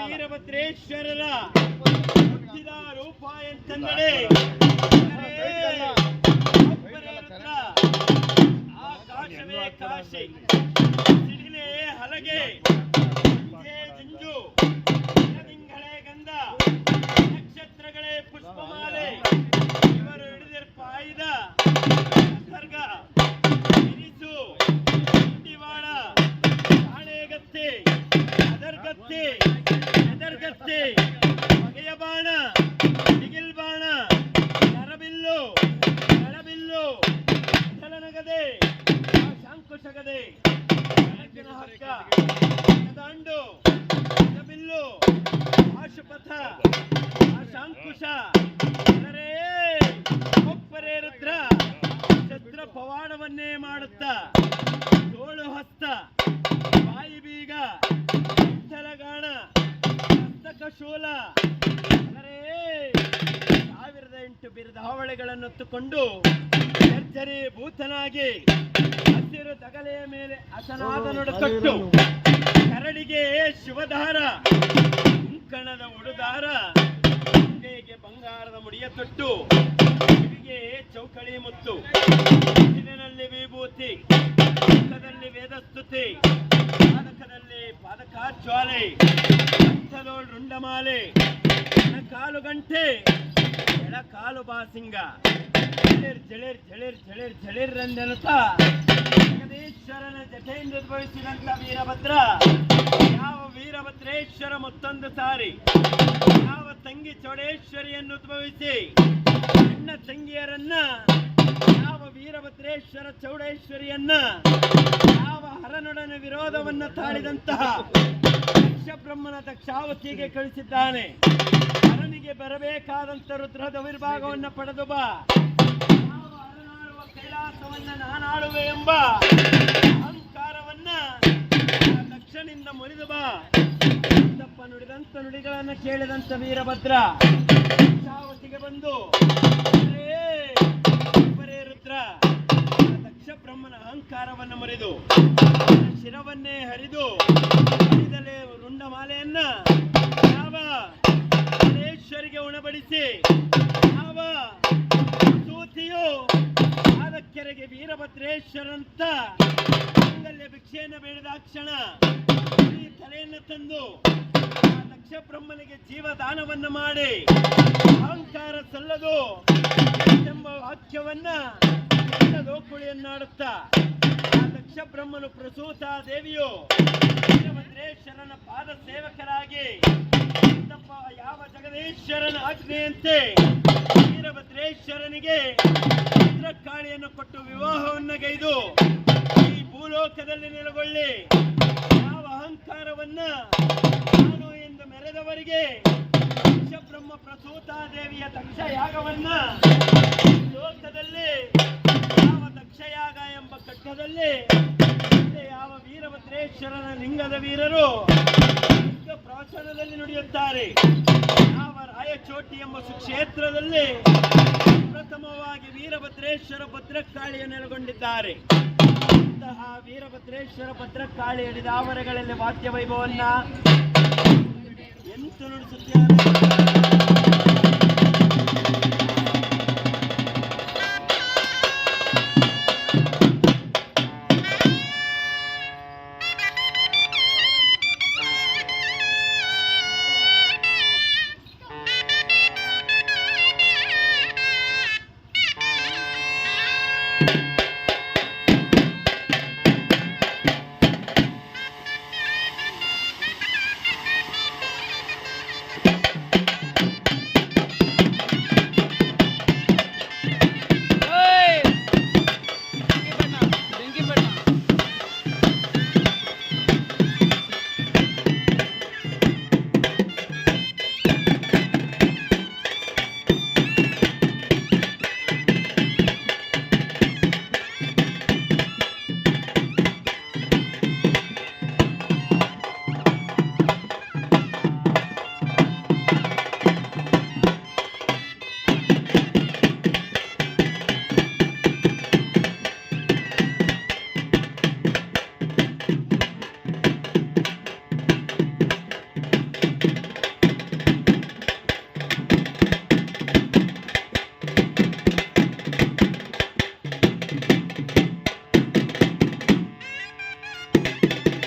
ವೀರಭದ್ರೇಶ್ವರರ ಹುಟ್ಟಿದ ರೂಪ ಎಂತಂದರೆ ಒಬ್ಬರೇ ರುದ್ರ, ಆಕಾಶವೇ ಕಾಶಿ, ಸಿಡಿಲೇ ಹಲಗೆ, ಜಂಜು, ದಿನದಿಂಗಳೇ ಗಂಧ, ನಕ್ಷತ್ರಗಳೇ ಪುಷ್ಪಮಾಲೆ, ಇವರು ಹಿಡಿದಿರ್ಪ ಆಯುಧ ಸರ್ಗ ಇರಿಸು ಇಂಡಿವಾಳ ಕಾಣೆಗತ್ತೆ ಅದರ್ಗತ್ತೆ ಎದರ್ಗತ್ತೆ ಬಗೆಯ ಬಾಣ ದಿಗಿಲ್ ಬಾಣ ನರಬಿಲ್ಲು ನಳಬಿಲ್ಲು ಜಲನಗದೆ ಶಾಂಕುಶಗದೆ ಬೆಳಕಿನ ಹಗ್ಗ ದಾಂಡು ಬಿಲ್ಲು ಆಶುಪಥ ಆಶಾಂಕುಶ ಒಬ್ಬರೇ ರುದ್ರ ಶಸ್ತ್ರ ಪವಾಡವನ್ನೇ ಮಾಡುತ್ತಾ ತೋಳು ಹಸ್ತ ಬಾಯಿ ಬೀಗ ತಲಗಾಣ ಹಸ್ತಕ ಶೂಲ 1008 ಬಿರುದಾವಳಿಗಳನ್ನು ಹೊತ್ತುಕೊಂಡು ಚರ್ಚರಿ ಭೂತನಾಗಿ ಹಸಿರು ತಗಲೆಯ ಮೇಲೆ ಅಸನಾದ ನುಡುಕಟ್ಟು, ಕರಡಿಗೆ ಶಿವಧಾರ, ಕಂಕಣದ ಉಡುದಾರ, ಅಂಗೈಗೆ ಬಂಗಾರದ ಮುಡಿಯ ತೊಟ್ಟು, ಕಿವಿಗೆ ಚೌಕಳಿ ಮುತ್ತು, ಸಿರಿನಲ್ಲಿ ವಿಭೂತಿ, ಮುಖದಲ್ಲಿ ವೇದಸ್ತುತಿ, ಪಾದಕದಲ್ಲಿ ಪಾದಕಾಜ್ವಾಲೆ, ಹತ್ತಲೋಳ್ ರುಂಡಮಾಲೆ, ಕಾಲು ಗಂಟೆ, ಎಳಕಾಲು ಬಾಸಿಂಗ, ಜಳಿರ್ ಜಳಿರ್ ಜಳಿರ್ ಜಳಿರ್ ಜಳಿರ್ ಎಂದೆನ್ನುತ್ತಾ ಜಗದೀಶ್ವರನ ಜಟೆಯಿಂದ ಉದ್ಭವಿಸಿದಂತ ವೀರಭದ್ರ, ಯಾವ ವೀರಭದ್ರೇಶ್ವರ ಮತ್ತೊಂದು ಸಾರಿ ಯಾವ ತಂಗಿ ಚೌಡೇಶ್ವರಿಯನ್ನು ಉದ್ಭವಿಸಿ ಅಣ್ಣ ತಂಗಿಯರನ್ನ, ಯಾವ ವೀರಭದ್ರೇಶ್ವರ ಚೌಡೇಶ್ವರಿಯನ್ನ, ಯಾವ ಹರನೊಡನೆ ವಿರೋಧವನ್ನ ತಾಳಿದಂತಹ ದಕ್ಷ ಬ್ರಹ್ಮನ ದಕ್ಷಾವತಿಗೆ ಕಳಿಸಿದ್ದಾನೆ. ಹರನಿಗೆ ಬರಬೇಕಾದಂತ ರುದ್ರದ ವಿರ್ಭಾಗವನ್ನ ಪಡೆದು ಬಾ, ಯಾವ ಹರನಾಳುವ ಕೈಲಾಸವನ್ನ ನಾನಾಳುವೆ ಎಂಬ ಅಹಂಕಾರವನ್ನ ದಕ್ಷನಿಂದ ಮುರಿದು ಬಾ. ತಪ್ಪ ನುಡಿದಂತ ನುಡಿಗಳನ್ನ ಕೇಳಿದಂತ ವೀರಭದ್ರ ದಕ್ಷಾವತಿಗೆ ಬಂದು ಒಬ್ಬರೇ ರುದ್ರ ದಕ್ಷ ಬ್ರಹ್ಮನ ಅಹಂಕಾರವನ್ನು ಮುರಿದು ಶಿರವನ್ನೇ ಹರಿದು ಹರಿದಲೇ ರುಂಡಮಾಲೆಯನ್ನ ಯಾವ ಶ್ವರಿಗೆ ಉಣಬಡಿಸಿ ಯಾವ ಸೂತಿಯು ಆದಕ್ಕೆರೆಗೆ ವೀರಭದ್ರೇಶ್ವರಂತ ಮಂಗಲ್ಯ ಭಿಕ್ಷೆಯನ್ನು ಬೇಡಿದಾಕ್ಷಣ ಈ ತಲೆಯನ್ನು ತಂದು ಆ ದಕ್ಷ ಬ್ರಹ್ಮನಿಗೆ ಜೀವದಾನವನ್ನು ಮಾಡಿ ಅಹಂಕಾರ ಸಲ್ಲದು ಎಂಬ ವಾಕ್ಯವನ್ನ ದೋಕುಳಿಯನ್ನಾಡುತ್ತಾ ಆ ದಕ್ಷ ಬ್ರಹ್ಮನು ಪ್ರಸೂತ ದೇವಿಯು ವೀರಭದ್ರೇಶ್ವರನ ಪಾದ ಸೇವಕರಾಗಿ ಯಾವ ಜಗದೀಶ್ವರನ ಆಜ್ಞೆಯಂತೆ ವೀರಭದ್ರೇಶ್ವರನಿಗೆ ಭದ್ರಕಾಳಿಯನ್ನು ಕೊಟ್ಟು ವಿವಾಹವನ್ನು ಗೈದು ಈ ಭೂಲೋಕದಲ್ಲಿ ನೆಲೆಗೊಳ್ಳಿ ಯಾವ ಅಹಂಕಾರವನ್ನ ನಾನು ಎಂದು ಮೆರೆದವರಿಗೆ ದಕ್ಷ ಬ್ರಹ್ಮ ಪ್ರಸೂತ ದೇವಿಯ ದಕ್ಷಯಾಗವನ್ನ ಲೋಕದಲ್ಲಿ ಯಾವ ದಕ್ಷಯಾಗ ಎಂಬ ಕಟ್ಟದಲ್ಲಿ ಯಾವ ವೀರಭದ್ರೇಶ್ವರನ ಲಿಂಗದ ವೀರರು ಪ್ರವಚನದಲ್ಲಿ ನುಡಿಯುತ್ತಾರೆ. ಯಾವ ರಾಯಚೋಟಿ ಎಂಬ ಸುಕ್ಷೇತ್ರದಲ್ಲಿ ಪ್ರಥಮವಾಗಿ ವೀರಭದ್ರೇಶ್ವರ ಭದ್ರಕಾಳಿಯ ನೆಲೆಗೊಂಡಿದ್ದಾರೆ. ಇಂತಹ ವೀರಭದ್ರೇಶ್ವರ ಭದ್ರಕಾಳಿ ಹಿಡಿದ ಆವರಣಗಳಲ್ಲಿ ವಾದ್ಯ ವೈಭವನ್ನ ಎಂತು ನುಡಿಸುತ್ತಾರೆ. ಧನ್ಯವಾದಗಳು.